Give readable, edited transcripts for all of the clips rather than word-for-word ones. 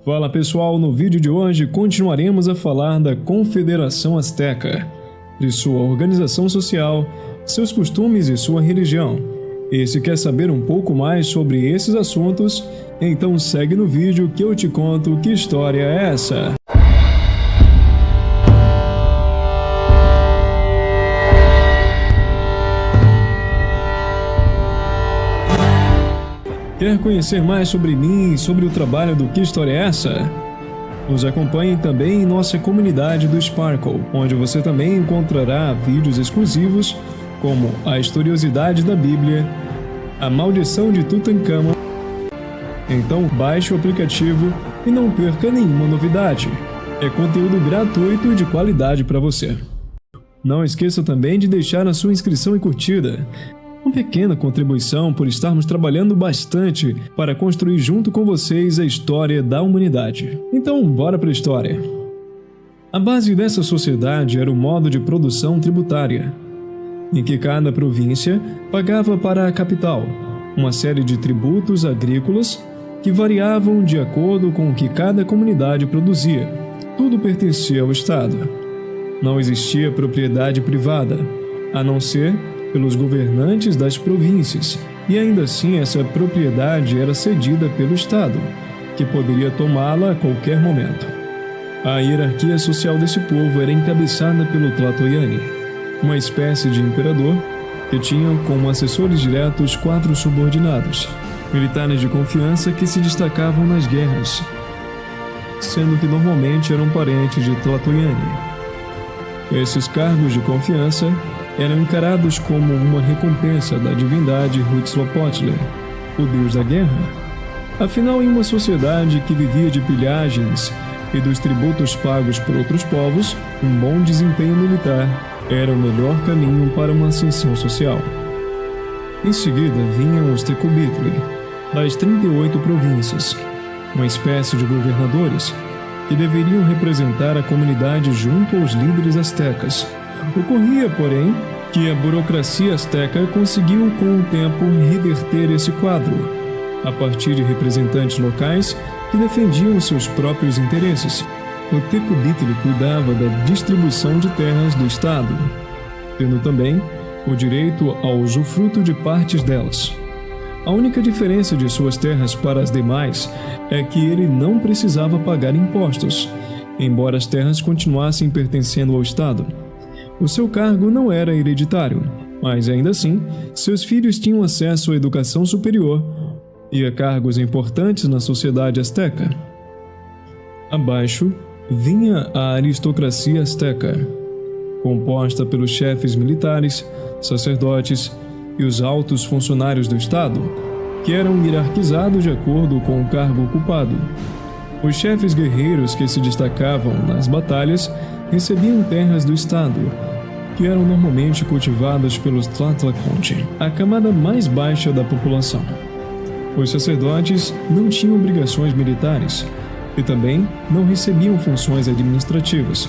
Fala pessoal, no vídeo de hoje continuaremos a falar da Confederação Azteca, de sua organização social, seus costumes e sua religião. E se quer saber um pouco mais sobre esses assuntos, então segue no vídeo que eu te conto que história é essa. Quer conhecer mais sobre mim e sobre o trabalho do Que História é Essa? Nos acompanhe também em nossa comunidade do Sparkle, onde você também encontrará vídeos exclusivos como a historiosidade da Bíblia, a maldição de Tutankhamon. Então baixe o aplicativo e não perca nenhuma novidade. É conteúdo gratuito e de qualidade para você. Não esqueça também de deixar a sua inscrição e curtida. Uma pequena contribuição por estarmos trabalhando bastante para construir junto com vocês a história da humanidade. Então, bora para a história. A base dessa sociedade era o modo de produção tributária, em que cada província pagava para a capital uma série de tributos agrícolas que variavam de acordo com o que cada comunidade produzia. Tudo pertencia ao Estado. Não existia propriedade privada, a não ser pelos governantes das províncias, e ainda assim essa propriedade era cedida pelo Estado, que poderia tomá-la a qualquer momento. A hierarquia social desse povo era encabeçada pelo Tlatoiani, uma espécie de imperador que tinha como assessores diretos 4 subordinados, militares de confiança que se destacavam nas guerras, sendo que normalmente eram parentes de Tlatoiani. Esses cargos de confiança eram encarados como uma recompensa da divindade Huitzilopochtli, o deus da guerra. Afinal, em uma sociedade que vivia de pilhagens e dos tributos pagos por outros povos, um bom desempenho militar era o melhor caminho para uma ascensão social. Em seguida vinham os Tecubitli, das 38 províncias, uma espécie de governadores que deveriam representar a comunidade junto aos líderes astecas. Ocorria, porém, que a burocracia asteca conseguiu com o tempo reverter esse quadro, a partir de representantes locais que defendiam seus próprios interesses. O Tecubitli cuidava da distribuição de terras do Estado, tendo também o direito ao usufruto de partes delas. A única diferença de suas terras para as demais é que ele não precisava pagar impostos, embora as terras continuassem pertencendo ao Estado. O seu cargo não era hereditário, mas ainda assim, seus filhos tinham acesso à educação superior e a cargos importantes na sociedade asteca. Abaixo vinha a aristocracia asteca, composta pelos chefes militares, sacerdotes e os altos funcionários do Estado, que eram hierarquizados de acordo com o cargo ocupado. Os chefes guerreiros que se destacavam nas batalhas recebiam terras do Estado, que eram normalmente cultivadas pelos Tlatlacante, a camada mais baixa da população. Os sacerdotes não tinham obrigações militares e também não recebiam funções administrativas,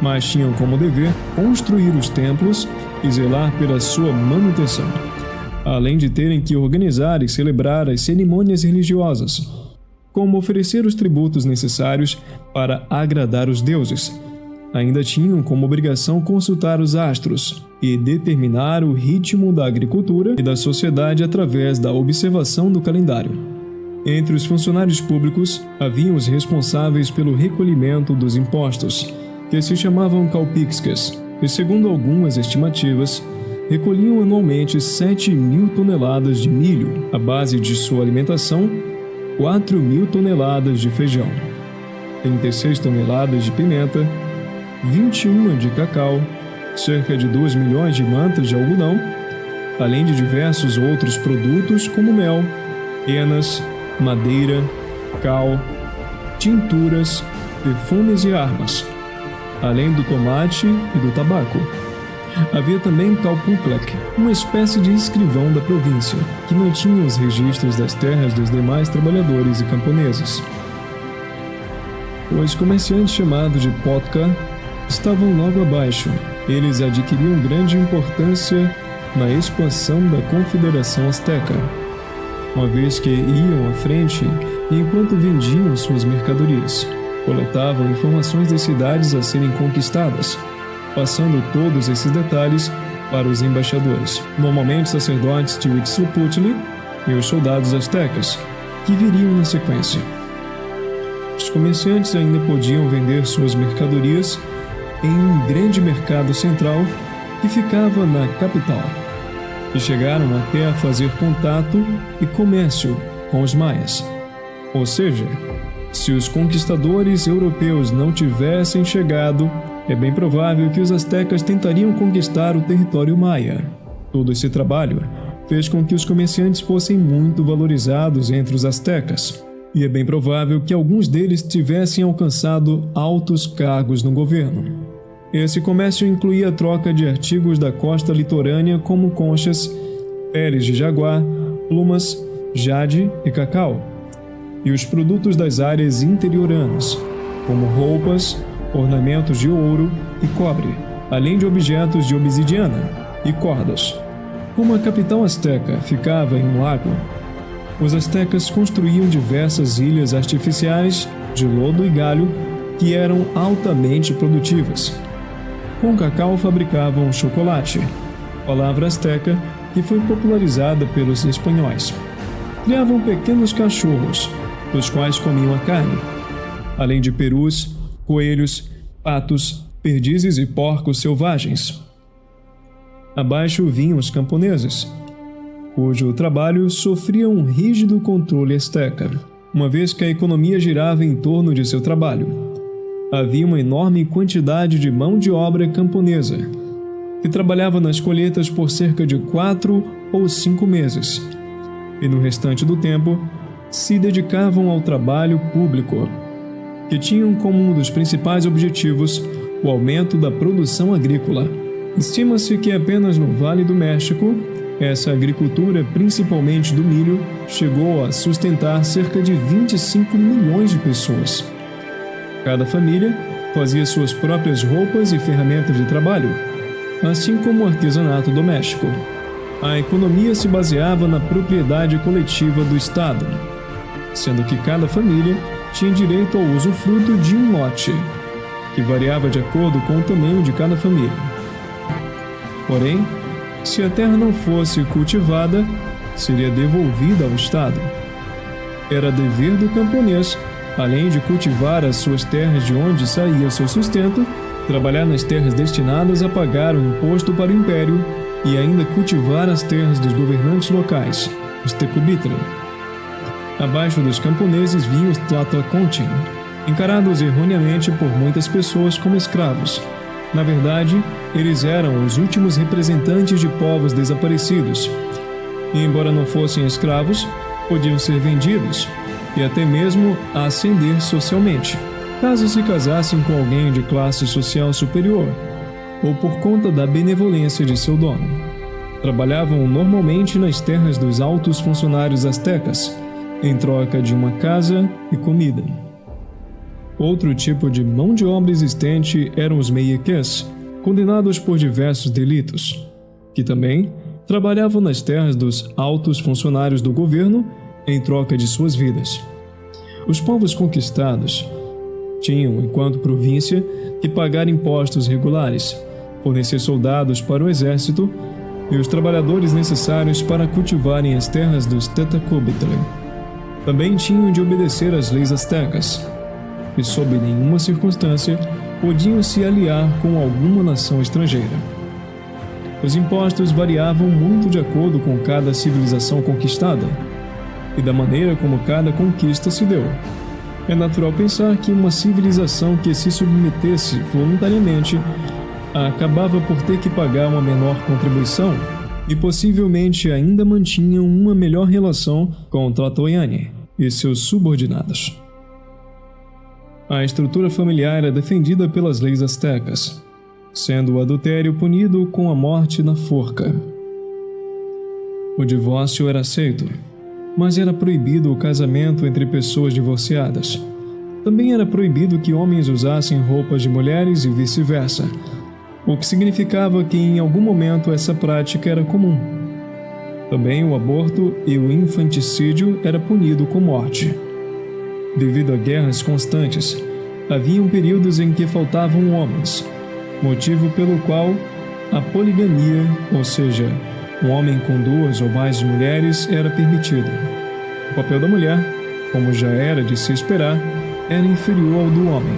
mas tinham como dever construir os templos e zelar pela sua manutenção, além de terem que organizar e celebrar as cerimônias religiosas, como oferecer os tributos necessários para agradar os deuses. Ainda tinham como obrigação consultar os astros e determinar o ritmo da agricultura e da sociedade através da observação do calendário. Entre os funcionários públicos, haviam os responsáveis pelo recolhimento dos impostos, que se chamavam Calpixques, e segundo algumas estimativas, recolhiam anualmente 7.000 toneladas de milho, à base de sua alimentação, 4.000 toneladas de feijão, 36 toneladas de pimenta, 21 de cacau, cerca de 2 milhões de mantas de algodão, além de diversos outros produtos como mel, penas, madeira, cal, tinturas, perfumes e armas, além do tomate e do tabaco. Havia também Calpuklek, uma espécie de escrivão da província, que mantinha os registros das terras dos demais trabalhadores e camponeses. Os comerciantes chamados de Potka estavam logo abaixo. Eles adquiriam grande importância na expansão da Confederação Azteca, uma vez que iam à frente e enquanto vendiam suas mercadorias, coletavam informações das cidades a serem conquistadas, passando todos esses detalhes para os embaixadores, normalmente sacerdotes de Huitzilopochtli e os soldados astecas, que viriam na sequência. Os comerciantes ainda podiam vender suas mercadorias em um grande mercado central que ficava na capital, e chegaram até a fazer contato e comércio com os maias. Ou seja, se os conquistadores europeus não tivessem chegado, é bem provável que os astecas tentariam conquistar o território maia. Todo esse trabalho fez com que os comerciantes fossem muito valorizados entre os astecas, e é bem provável que alguns deles tivessem alcançado altos cargos no governo. Esse comércio incluía a troca de artigos da costa litorânea como conchas, peles de jaguar, plumas, jade e cacau, e os produtos das áreas interioranas, como roupas, ornamentos de ouro e cobre, além de objetos de obsidiana e cordas. Como a capital asteca ficava em um lago, os astecas construíam diversas ilhas artificiais de lodo e galho que eram altamente produtivas. Com cacau fabricavam chocolate, palavra asteca que foi popularizada pelos espanhóis. Criavam pequenos cachorros, dos quais comiam a carne, além de perus, coelhos, patos, perdizes e porcos selvagens. Abaixo vinham os camponeses, cujo trabalho sofria um rígido controle asteca, uma vez que a economia girava em torno de seu trabalho. Havia uma enorme quantidade de mão de obra camponesa, que trabalhava nas colheitas por cerca de 4 ou 5 meses, e no restante do tempo se dedicavam ao trabalho público, que tinham como um dos principais objetivos o aumento da produção agrícola. Estima-se que apenas no Vale do México, essa agricultura, principalmente do milho, chegou a sustentar cerca de 25 milhões de pessoas. Cada família fazia suas próprias roupas e ferramentas de trabalho, assim como o artesanato doméstico. A economia se baseava na propriedade coletiva do Estado, sendo que cada família tinha direito ao usufruto de um lote, que variava de acordo com o tamanho de cada família. Porém, se a terra não fosse cultivada, seria devolvida ao Estado. Era dever do camponês, além de cultivar as suas terras de onde saía o seu sustento, trabalhar nas terras destinadas a pagar o imposto para o império e ainda cultivar as terras dos governantes locais, os Tecubitla. Abaixo dos camponeses vinham os Tlatlacomtin, encarados erroneamente por muitas pessoas como escravos. Na verdade, eles eram os últimos representantes de povos desaparecidos, e embora não fossem escravos, podiam ser vendidos e até mesmo ascender socialmente, caso se casassem com alguém de classe social superior, ou por conta da benevolência de seu dono. Trabalhavam normalmente nas terras dos altos funcionários astecas, em troca de uma casa e comida. Outro tipo de mão de obra existente eram os meieques, condenados por diversos delitos, que também trabalhavam nas terras dos altos funcionários do governo em troca de suas vidas. Os povos conquistados tinham, enquanto província, que pagar impostos regulares, fornecer soldados para o exército e os trabalhadores necessários para cultivarem as terras dos Tetacubitl. Também tinham de obedecer às leis astecas, e sob nenhuma circunstância podiam se aliar com alguma nação estrangeira. Os impostos variavam muito de acordo com cada civilização conquistada e da maneira como cada conquista se deu. É natural pensar que uma civilização que se submetesse voluntariamente acabava por ter que pagar uma menor contribuição e possivelmente ainda mantinham uma melhor relação com o Tlatoani e seus subordinados. A estrutura familiar era defendida pelas leis astecas, sendo o adultério punido com a morte na forca. O divórcio era aceito, mas era proibido o casamento entre pessoas divorciadas. Também era proibido que homens usassem roupas de mulheres e vice-versa, o que significava que em algum momento essa prática era comum. Também o aborto e o infanticídio era punido com morte. devido a guerras constantes. Haviam períodos em que faltavam homens, motivo pelo qual a poligamia, ou seja, um homem com 2 ou mais mulheres, era permitido. O papel da mulher, como já era de se esperar, era inferior ao do homem.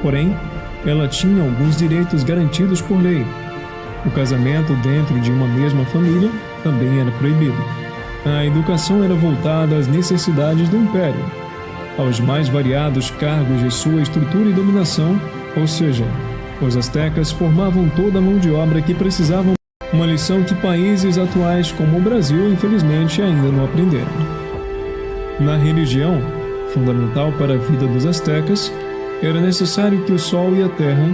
Porém, ela tinha alguns direitos garantidos por lei. O casamento dentro de uma mesma família também era proibido. A educação era voltada às necessidades do império, aos mais variados cargos de sua estrutura e dominação, ou seja, os astecas formavam toda a mão de obra que precisavam, uma lição que países atuais como o Brasil, infelizmente, ainda não aprenderam. Na religião, fundamental para a vida dos astecas, era necessário que o sol e a terra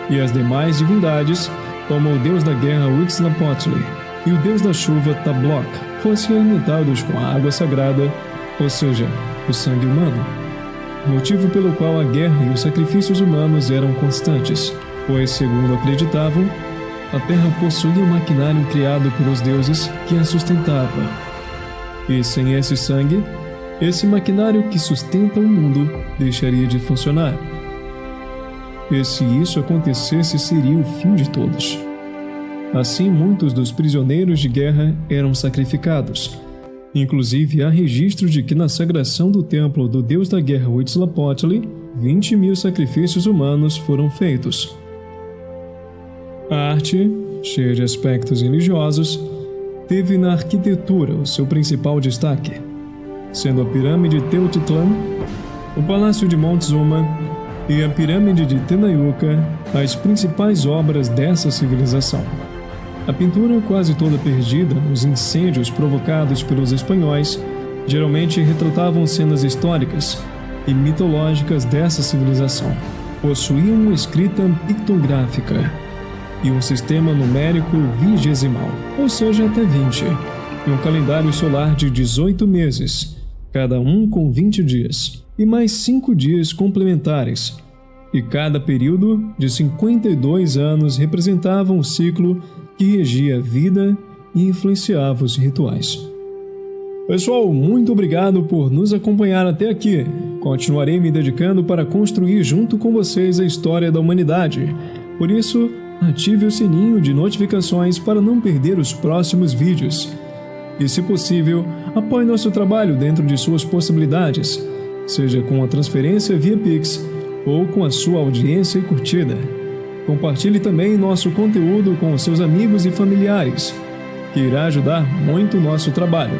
e as demais divindades, como o deus da guerra Huitzilopochtli e o deus da chuva Tabloc, fossem alimentados com a água sagrada, ou seja, o sangue humano. Motivo pelo qual a guerra e os sacrifícios humanos eram constantes, pois, segundo acreditavam, a terra possuía um maquinário criado pelos deuses que a sustentava. E sem esse sangue, esse maquinário que sustenta o mundo deixaria de funcionar. E se isso acontecesse, seria o fim de todos. Assim, muitos dos prisioneiros de guerra eram sacrificados. Inclusive, há registro de que na sagração do templo do deus da guerra Huitzilopochtli, 20.000 sacrifícios humanos foram feitos. A arte, cheia de aspectos religiosos, teve na arquitetura o seu principal destaque, sendo a pirâmide Teotihuacan, o palácio de Montezuma e a pirâmide de Tenayuca as principais obras dessa civilização. A pintura, quase toda perdida nos incêndios provocados pelos espanhóis, geralmente retratavam cenas históricas e mitológicas dessa civilização. Possuíam uma escrita pictográfica e um sistema numérico vigesimal, ou seja, até 20, e um calendário solar de 18 meses, cada um com 20 dias, e mais 5 dias complementares, e cada período de 52 anos representava um ciclo que regia a vida e influenciava os rituais. Pessoal, muito obrigado por nos acompanhar até aqui. Continuarei me dedicando para construir junto com vocês a história da humanidade. Por isso, ative o sininho de notificações para não perder os próximos vídeos. E, se possível, apoie nosso trabalho dentro de suas possibilidades, seja com a transferência via Pix ou com a sua audiência e curtida. Compartilhe também nosso conteúdo com os seus amigos e familiares, que irá ajudar muito o nosso trabalho.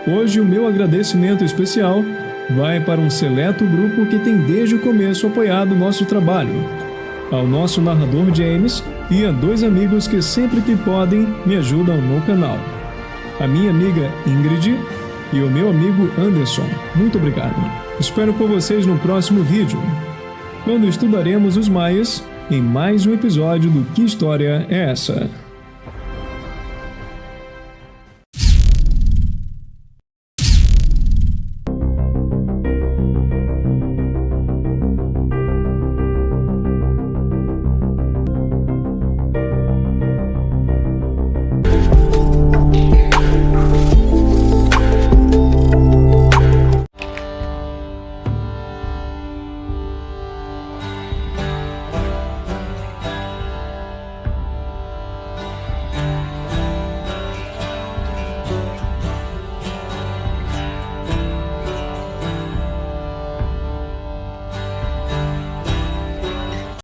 Hoje o meu agradecimento especial vai para um seleto grupo que tem desde o começo apoiado o nosso trabalho, ao nosso narrador James e a 2 amigos que sempre que podem me ajudam no canal. A minha amiga Ingrid e o meu amigo Anderson. Muito obrigado. Espero por vocês no próximo vídeo, quando estudaremos os maias em mais um episódio do Que História é Essa?